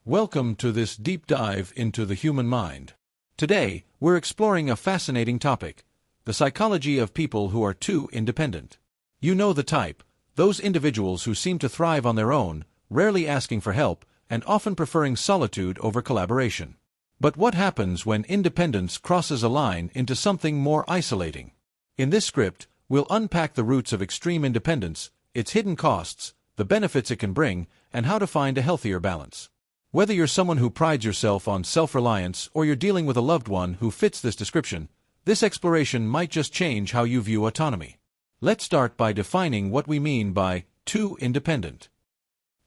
Welcome to this deep dive into the human mind. Today, we're exploring a fascinating topic: the psychology of people who are too independent. You know the type, those individuals who seem to thrive on their own, rarely asking for help, and often preferring solitude over collaboration. But what happens when independence crosses a line into something more isolating? In this script, we'll unpack the roots of extreme independence, its hidden costs, the benefits it can bring, and how to find a healthier balance. Whether you're someone who prides yourself on self-reliance or you're dealing with a loved one who fits this description, this exploration might just change how you view autonomy. Let's start by defining what we mean by too independent.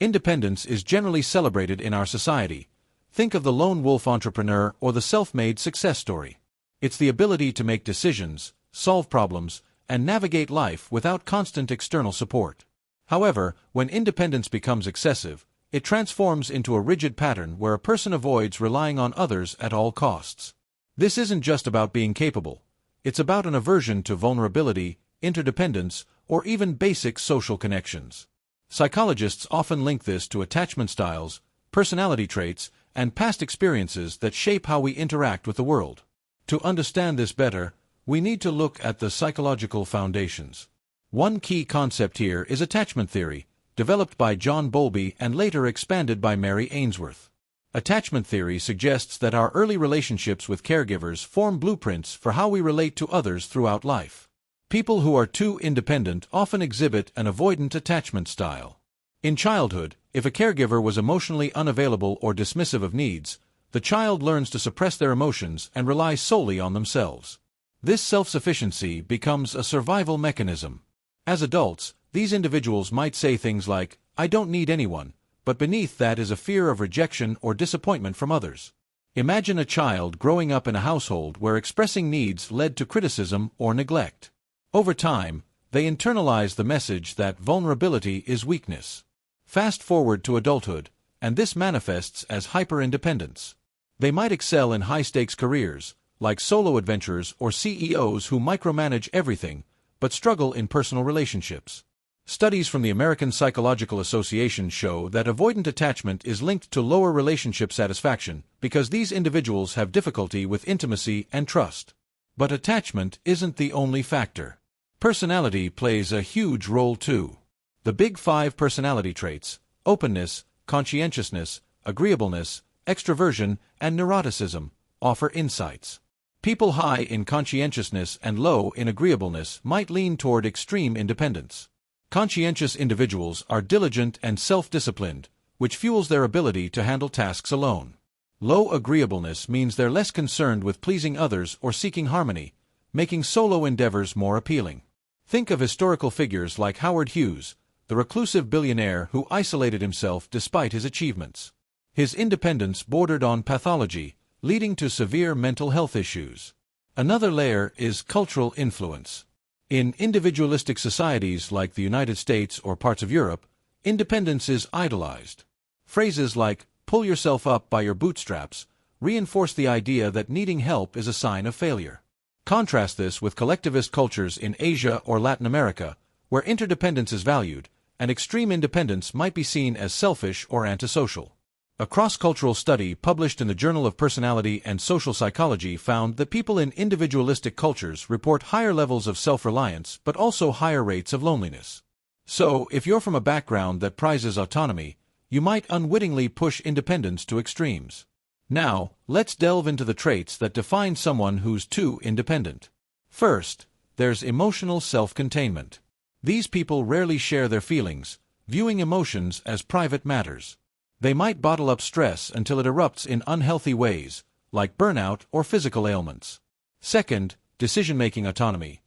Independence is generally celebrated in our society. Think of the lone wolf entrepreneur or the self-made success story. It's the ability to make decisions, solve problems, and navigate life without constant external support. However, when independence becomes excessive, it transforms into a rigid pattern where a person avoids relying on others at all costs. This isn't just about being capable. It's about an aversion to vulnerability, interdependence, or even basic social connections. Psychologists often link this to attachment styles, personality traits, and past experiences that shape how we interact with the world. To understand this better, we need to look at the psychological foundations. One key concept here is attachment theory, developed by John Bowlby and later expanded by Mary Ainsworth. Attachment theory suggests that our early relationships with caregivers form blueprints for how we relate to others throughout life. People who are too independent often exhibit an avoidant attachment style. In childhood, if a caregiver was emotionally unavailable or dismissive of needs, the child learns to suppress their emotions and rely solely on themselves. This self-sufficiency becomes a survival mechanism. As adults, these individuals might say things like, "I don't need anyone," but beneath that is a fear of rejection or disappointment from others. Imagine a child growing up in a household where expressing needs led to criticism or neglect. Over time, they internalize the message that vulnerability is weakness. Fast forward to adulthood, and this manifests as hyper-independence. They might excel in high-stakes careers, like solo adventurers or CEOs who micromanage everything, but struggle in personal relationships. Studies from the American Psychological Association show that avoidant attachment is linked to lower relationship satisfaction because these individuals have difficulty with intimacy and trust. But attachment isn't the only factor. Personality plays a huge role too. The Big Five personality traits: openness, conscientiousness, agreeableness, extroversion, and neuroticism offer insights. People high in conscientiousness and low in agreeableness might lean toward extreme independence. Conscientious individuals are diligent and self-disciplined, which fuels their ability to handle tasks alone. Low agreeableness means they're less concerned with pleasing others or seeking harmony, making solo endeavors more appealing. Think of historical figures like Howard Hughes, the reclusive billionaire who isolated himself despite his achievements. His independence bordered on pathology, leading to severe mental health issues. Another layer is cultural influence. In individualistic societies like the United States or parts of Europe, independence is idolized. Phrases like "pull yourself up by your bootstraps" reinforce the idea that needing help is a sign of failure. Contrast this with collectivist cultures in Asia or Latin America, where interdependence is valued, and extreme independence might be seen as selfish or antisocial. A cross-cultural study published in the Journal of Personality and Social Psychology found that people in individualistic cultures report higher levels of self-reliance but also higher rates of loneliness. So, if you're from a background that prizes autonomy, you might unwittingly push independence to extremes. Now, let's delve into the traits that define someone who's too independent. First, there's emotional self-containment. These people rarely share their feelings, viewing emotions as private matters. They might bottle up stress until it erupts in unhealthy ways, like burnout or physical ailments. Second, decision-making autonomy.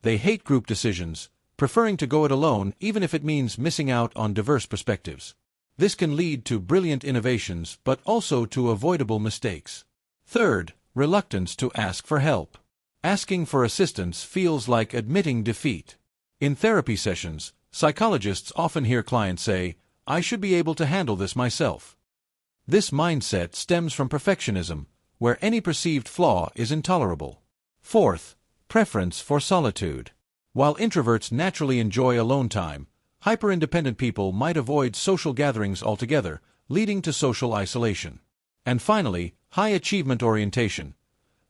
They hate group decisions, preferring to go it alone even if it means missing out on diverse perspectives. This can lead to brilliant innovations but also to avoidable mistakes. Third, reluctance to ask for help. Asking for assistance feels like admitting defeat. In therapy sessions, psychologists often hear clients say, "I should be able to handle this myself." This mindset stems from perfectionism, where any perceived flaw is intolerable. Fourth, preference for solitude. While introverts naturally enjoy alone time, hyper-independent people might avoid social gatherings altogether, leading to social isolation. And finally, high achievement orientation.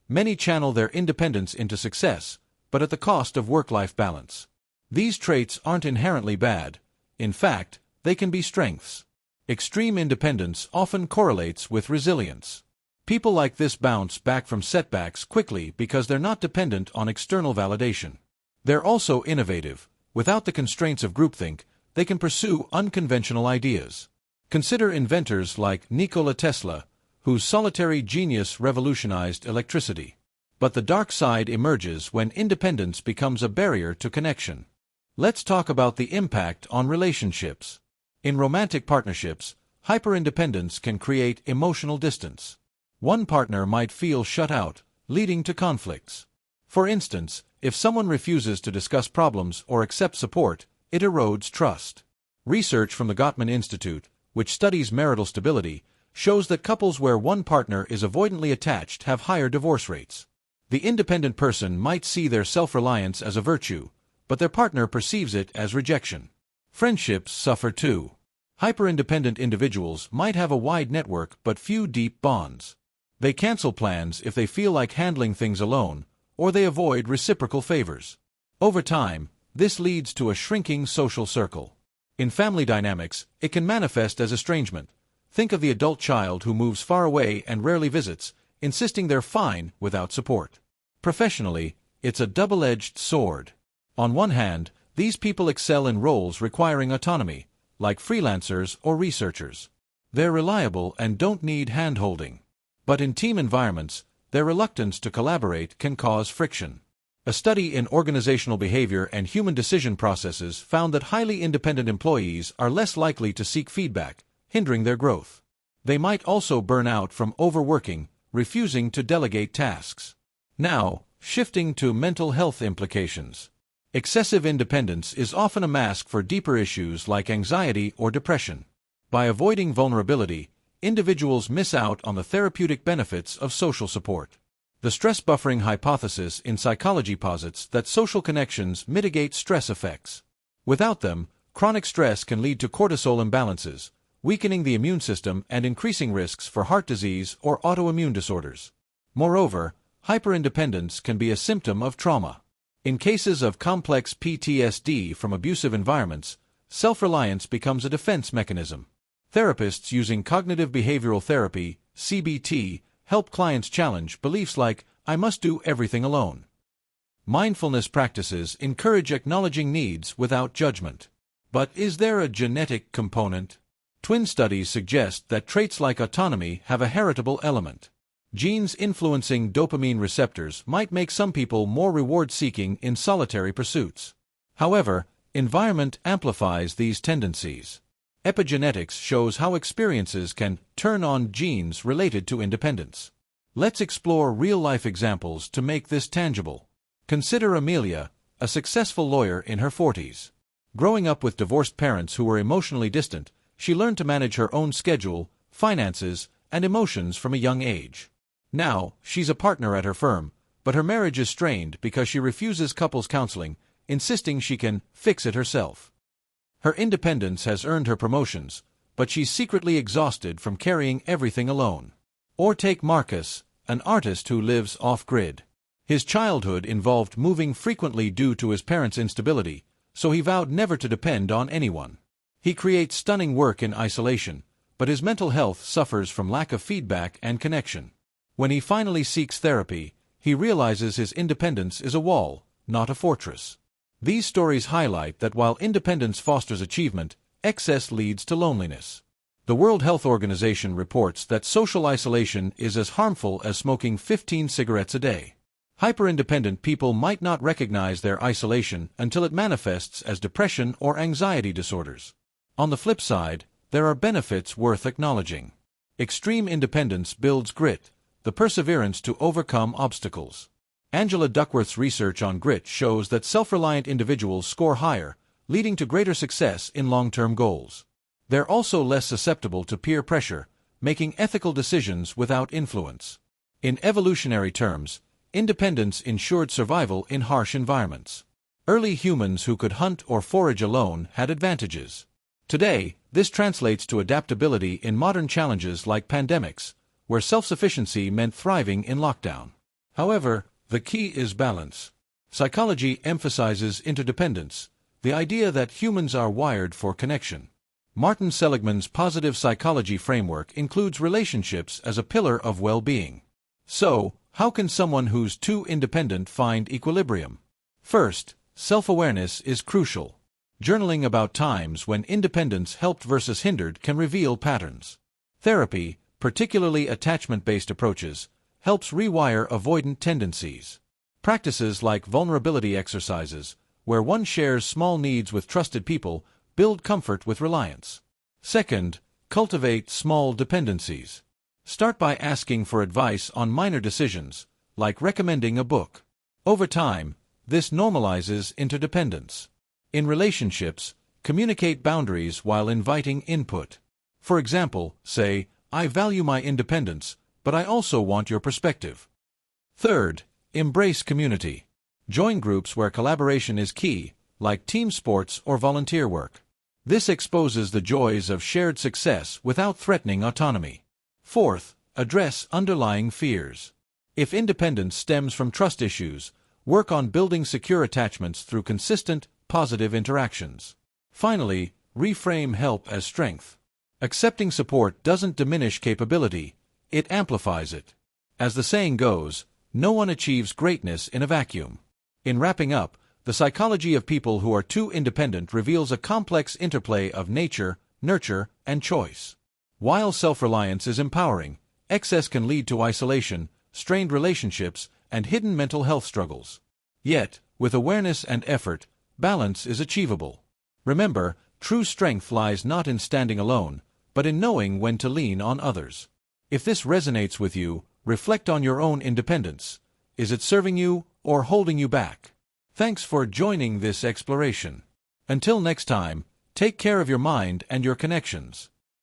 Many channel their independence into success, but at the cost of work-life balance. These traits aren't inherently bad. In fact, they can be strengths. Extreme independence often correlates with resilience. People like this bounce back from setbacks quickly because they're not dependent on external validation. They're also innovative. Without the constraints of groupthink, they can pursue unconventional ideas. Consider inventors like Nikola Tesla, whose solitary genius revolutionized electricity. But the dark side emerges when independence becomes a barrier to connection. Let's talk about the impact on relationships. In romantic partnerships, hyperindependence can create emotional distance. One partner might feel shut out, leading to conflicts. For instance, if someone refuses to discuss problems or accept support, it erodes trust. Research from the Gottman Institute, which studies marital stability, shows that couples where one partner is avoidantly attached have higher divorce rates. The independent person might see their self-reliance as a virtue, but their partner perceives it as rejection. Friendships suffer too. Hyper-independent individuals might have a wide network but few deep bonds. They cancel plans if they feel like handling things alone, or they avoid reciprocal favors. Over time, this leads to a shrinking social circle. In family dynamics, it can manifest as estrangement. Think of the adult child who moves far away and rarely visits, insisting they're fine without support. Professionally, it's a double-edged sword. On one hand, these people excel in roles requiring autonomy, like freelancers or researchers. They're reliable and don't need hand-holding. But in team environments, their reluctance to collaborate can cause friction. A study in organizational behavior and human decision processes found that highly independent employees are less likely to seek feedback, hindering their growth. They might also burn out from overworking, refusing to delegate tasks. Now, shifting to mental health implications. Excessive independence is often a mask for deeper issues like anxiety or depression. By avoiding vulnerability, individuals miss out on the therapeutic benefits of social support. The stress buffering hypothesis in psychology posits that social connections mitigate stress effects. Without them, chronic stress can lead to cortisol imbalances, weakening the immune system and increasing risks for heart disease or autoimmune disorders. Moreover, hyperindependence can be a symptom of trauma. In cases of complex PTSD from abusive environments, self-reliance becomes a defense mechanism. Therapists using cognitive behavioral therapy, CBT, help clients challenge beliefs like, "I must do everything alone." Mindfulness practices encourage acknowledging needs without judgment. But is there a genetic component? Twin studies suggest that traits like autonomy have a heritable element. Genes influencing dopamine receptors might make some people more reward-seeking in solitary pursuits. However, environment amplifies these tendencies. Epigenetics shows how experiences can turn on genes related to independence. Let's explore real-life examples to make this tangible. Consider Amelia, a successful lawyer in her 40s. Growing up with divorced parents who were emotionally distant, she learned to manage her own schedule, finances, and emotions from a young age. Now, she's a partner at her firm, but her marriage is strained because she refuses couples counseling, insisting she can fix it herself. Her independence has earned her promotions, but she's secretly exhausted from carrying everything alone. Or take Marcus, an artist who lives off-grid. His childhood involved moving frequently due to his parents' instability, so he vowed never to depend on anyone. He creates stunning work in isolation, but his mental health suffers from lack of feedback and connection. When he finally seeks therapy, he realizes his independence is a wall, not a fortress. These stories highlight that while independence fosters achievement, excess leads to loneliness. The World Health Organization reports that social isolation is as harmful as smoking 15 cigarettes a day. Hyper-independent people might not recognize their isolation until it manifests as depression or anxiety disorders. On the flip side, there are benefits worth acknowledging. Extreme independence builds grit, the perseverance to overcome obstacles. Angela Duckworth's research on grit shows that self-reliant individuals score higher, leading to greater success in long-term goals. They're also less susceptible to peer pressure, making ethical decisions without influence. In evolutionary terms, independence ensured survival in harsh environments. Early humans who could hunt or forage alone had advantages. Today, this translates to adaptability in modern challenges like pandemics, where self-sufficiency meant thriving in lockdown. However, the key is balance. Psychology emphasizes interdependence, the idea that humans are wired for connection. Martin Seligman's positive psychology framework includes relationships as a pillar of well-being. So, how can someone who's too independent find equilibrium? First, self-awareness is crucial. Journaling about times when independence helped versus hindered can reveal patterns. Therapy, particularly attachment-based approaches, helps rewire avoidant tendencies. Practices like vulnerability exercises, where one shares small needs with trusted people, build comfort with reliance. Second, cultivate small dependencies. Start by asking for advice on minor decisions, like recommending a book. Over time, this normalizes interdependence. In relationships, communicate boundaries while inviting input. For example, say, "I value my independence, but I also want your perspective." Third, embrace community. Join groups where collaboration is key, like team sports or volunteer work. This exposes the joys of shared success without threatening autonomy. Fourth, address underlying fears. If independence stems from trust issues, work on building secure attachments through consistent, positive interactions. Finally, reframe help as strength. Accepting support doesn't diminish capability, it amplifies it. As the saying goes, no one achieves greatness in a vacuum. In wrapping up, the psychology of people who are too independent reveals a complex interplay of nature, nurture, and choice. While self-reliance is empowering, excess can lead to isolation, strained relationships, and hidden mental health struggles. Yet, with awareness and effort, balance is achievable. Remember, true strength lies not in standing alone, but in knowing when to lean on others. If this resonates with you, reflect on your own independence. Is it serving you or holding you back? Thanks for joining this exploration. Until next time, take care of your mind and your connections.